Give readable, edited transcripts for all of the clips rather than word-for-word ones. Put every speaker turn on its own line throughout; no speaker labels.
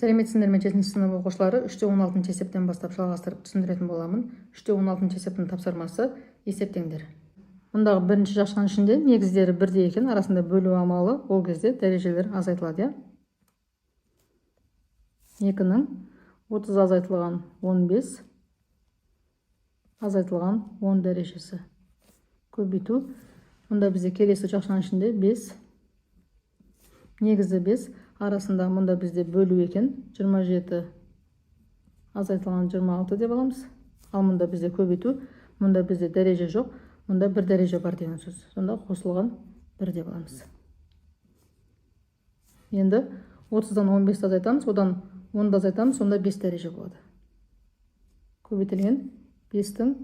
Сәлеметсіңдер ме 7 сынып оқушылары? 3-16 есептен бастап жалғастырып түсіндіретін боламын. 3-16 есептің тапсырмасы есептеңдер. Мұндағы бірінші жақшаның ішінде негіздері бірдей екен, арасында бөлу амалы, ол кезде дәрежелер азайтылады. 2-ның 30 азайтылған 15 азайтылған 10 дәрежесі. Көбейту. Мұнда бізде келесі жақшаның ішінде 5, негізі 5, арасында мұнда бізде бөлу екен, 27 азайтылған 26 деп аламыз. Ал мұнда бізде көбейту, мұнда бізде дәреже жоқ, мұнда бір дәреже бар деген сөз. Сонда қосылған 1 деп аламыз. Енді 30-дан 15 азайтамыз, одан 10-ды азайтамыз, сонда 5 дәреже болады. Көбейтілген 5-тің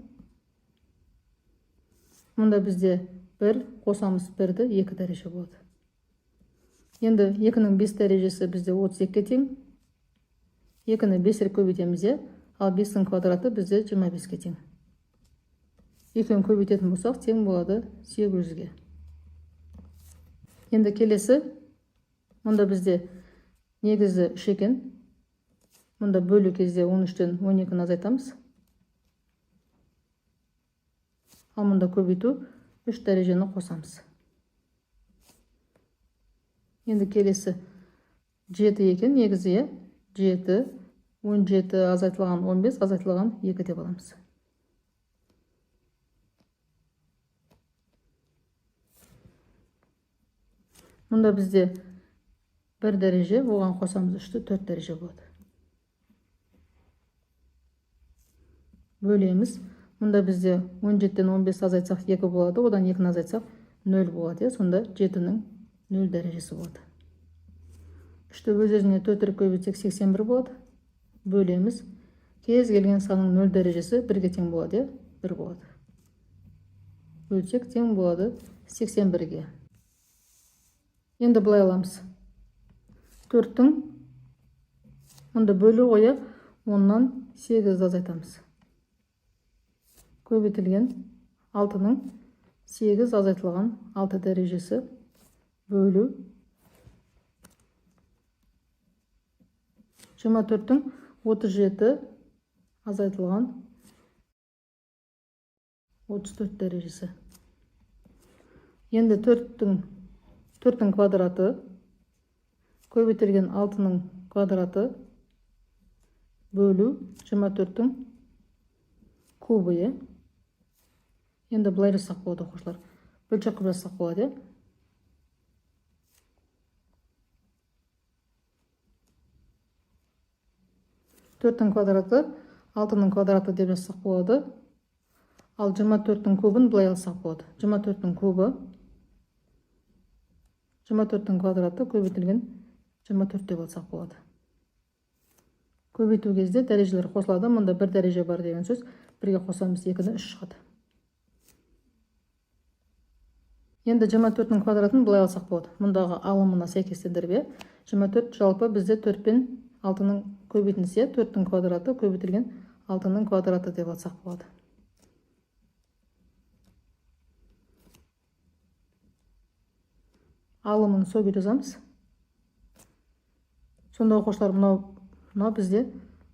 мұнда бізде 1, қосамыз 1-ді, 2 дәреже болады. Енді 2-ның 5 дәрежесі бізде 32-ке тең. 2-ні 5 рет көбейтеміз, ал 5-дің квадраты бізде 25-ке тең. 2-ні көбейтетін болсақ, тең болады 800-ге. Енді келесі, мұнда бізде негізі 3 екен. Мұнда бөлу кезде 13-тен 12-ні азайтамыз. Ал мұнда көбейту 3 дәрежені қосамыз. Енді келесі 7 екен, негізі 7, 17 азайтылған 15 азайтылған 2 деп аламыз. Мұнда бізде 1 дәреже, оған қосамыз 3-ті 4 дәреже болады. Бөлеміз. Мұнда бізде 17-тен 15 азайтсақ 2 болады, одан 2-ні азайтсақ 0 болады. Сонда 7-ның 0 дәрежесі болады. 3-ті өз-өзіне 4 рет көбейтсек 81 болады. Бөлеміз. Кез келген санның 0 дәрежесі 1-ге тең болады, 1 болады. Бөлсек тең болады 81-ге. Енді былай аламыз. 4-тің мұнда бөлу қоя 10-нан 8-ді азайтамыз. Көбейтілген 6-ның 8 азайтылған 6 дәрежесі бөлу 24-тің 37 азайтылған 34 дәрежесі. Енді 4-тің квадраты көбейтілген 6-ның квадраты бөлу 24-тің кубы. Енді бұлай жасақ болады оқушылар. Бөлшек қып жасақ болады. 4-тің квадраты 6-ның квадраты деп жазсақ болады. Ал 24-тің кубын бұлай алсақ болады. 24-тің кубы 24-тің квадраты көбейтілген 24 деп алсақ болады. Көбейту кезде дәрежелер қосылады. Мұнда 1 дәреже бар деген сөз. 1-ге қосамыз 2-ні 3 шығады. Енді 24-тің квадратын бұлай алсақ болады. Мұндағы алымына сәйкестендіріп, 24 жалпы бізде 4 пен 6-ның көбейтілсе, 4-тің квадраты көбейтілген 6-ның квадраты деп алсақ болады. Алымын сол күйде жазамыз. Сонда оқушылар мынау бізде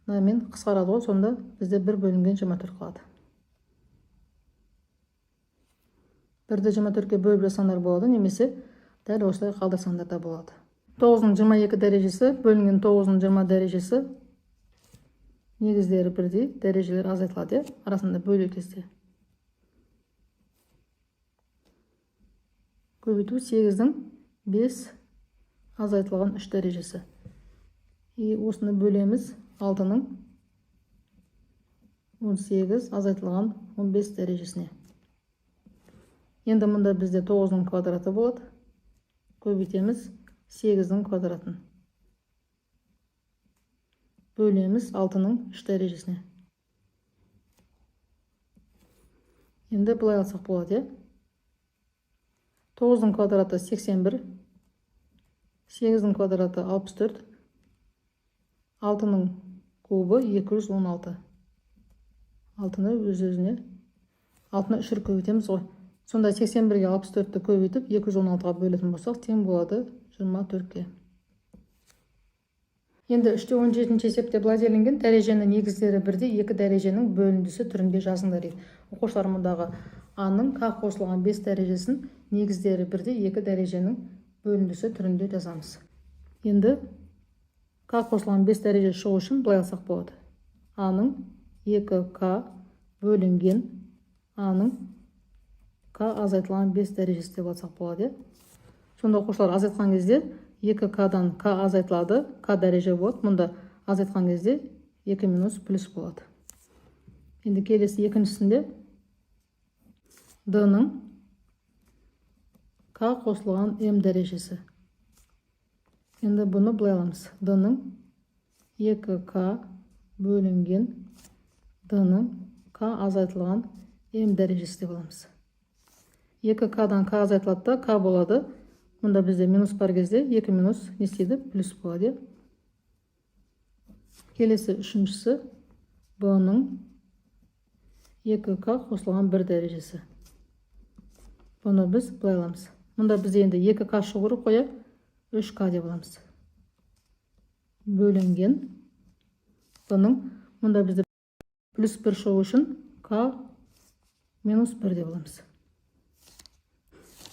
мынамен қысқарады ғой, сонда бізде 1 бөлінген 24 қалады. 1-ді 24-ге бөліп жасаңдар болады, немесе дәл осылай қалдырсаңдар да болады. 9-ның 22 дәрежесі бөлінген 9-ның 20 дәрежесі негіздері бірдей, дәрежелер азайтылады, арасында бөлу кезде. Көбейту 8-дің 5 азайтылған 3 дәрежесі. Осыны бөлеміз 6-ның 18 азайтылған 15 дәрежесіне. Енді мұнда бізде 9-ның квадраты болады. Көбейтеміз 8-дің квадратын. Бөлеміз 6-ның 3 дәрежесіне. Енді бұлай алсақ болады. 9-ның квадраты 81, 8-дің квадраты 64, 6-ның кубы 216. 6-ны өз-өзіне 6-ны 3 рет көбейтеміз ғой. Сонда 81-ге 64-ті көбейтіп 216-ға бөлетін болсақ, тең болады 24-ге. Енді 3-17 есепте былай делінген, дәреженің негіздері бірде, екі дәреженің бөліндісі түрінде жазыңдар дейді. Оқушылар мұндағы А-ның К қосылған 5 дәрежесін негіздері бірде, екі дәреженің бөліндісі түрінде жазамыз. Енді К қосылған 5 дәреже шығу үшін былай алсақ болады. А-ның 2К бөлінген А-ның К азайтылған 5 дәрежесі деп алсақ болады. Сонда оқушылар азайтқан кезде 2К-дан К азайтылады, К дәреже болады. Мұнда азайтқан кезде 2 минус плюс болады. Енді келесі екіншісінде D-ның К қосылған М дәрежесі. Енді бұны былай аламыз. D-ның 2К бөлінген D-ның К азайтылған М дәрежесі деп аламыз. 2К-дан К азайтылады да К болады. Мұнда бізде минус бар кезде 2 минус не істейді? Плюс болады. Келесі үшіншісі B-ның 2К қосылған 1 дәрежесі. Бұны біз былай аламыз. Мұнда бізде енді 2К шығыры қоя 3К деп аламыз. Бөлінген бұның мұнда бізде плюс 1 шығу үшін К минус 1 деп аламыз.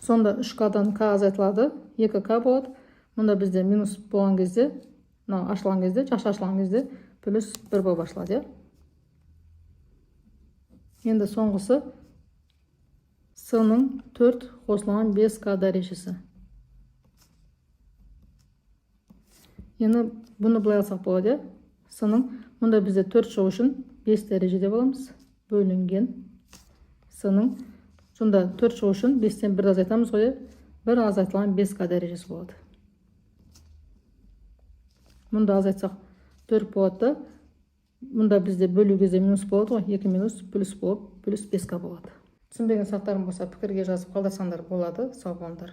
Сонда 3К-дан К азайтылады, 2К болады. Мұнда бізде минус болған кезде, ашылған кезде, жақша ашылған кезде плюс 1 болып ашылады. Енді соңғысы С-ның 4 қосылған 5К дәрежесі. Енді бұны былай алсақ болады. С-ның мұнда бізде 4 шығу үшін 5 дәреже деп аламыз. Бөлінген С-ның сонда 4 шығу үшін 5-тен 1 азайтамыз ғой. 1 азайтылған 5К дәрежесі болады. Мұнда азайтсақ 4 болады. Мұнда бізде бөлу кезде минус болады ғой. 2 минус плюс болып, плюс 5К болады. Түсінбеген сұрақтарым болса пікірге жазып қалдырсаңдар болады. Сау болыңдар.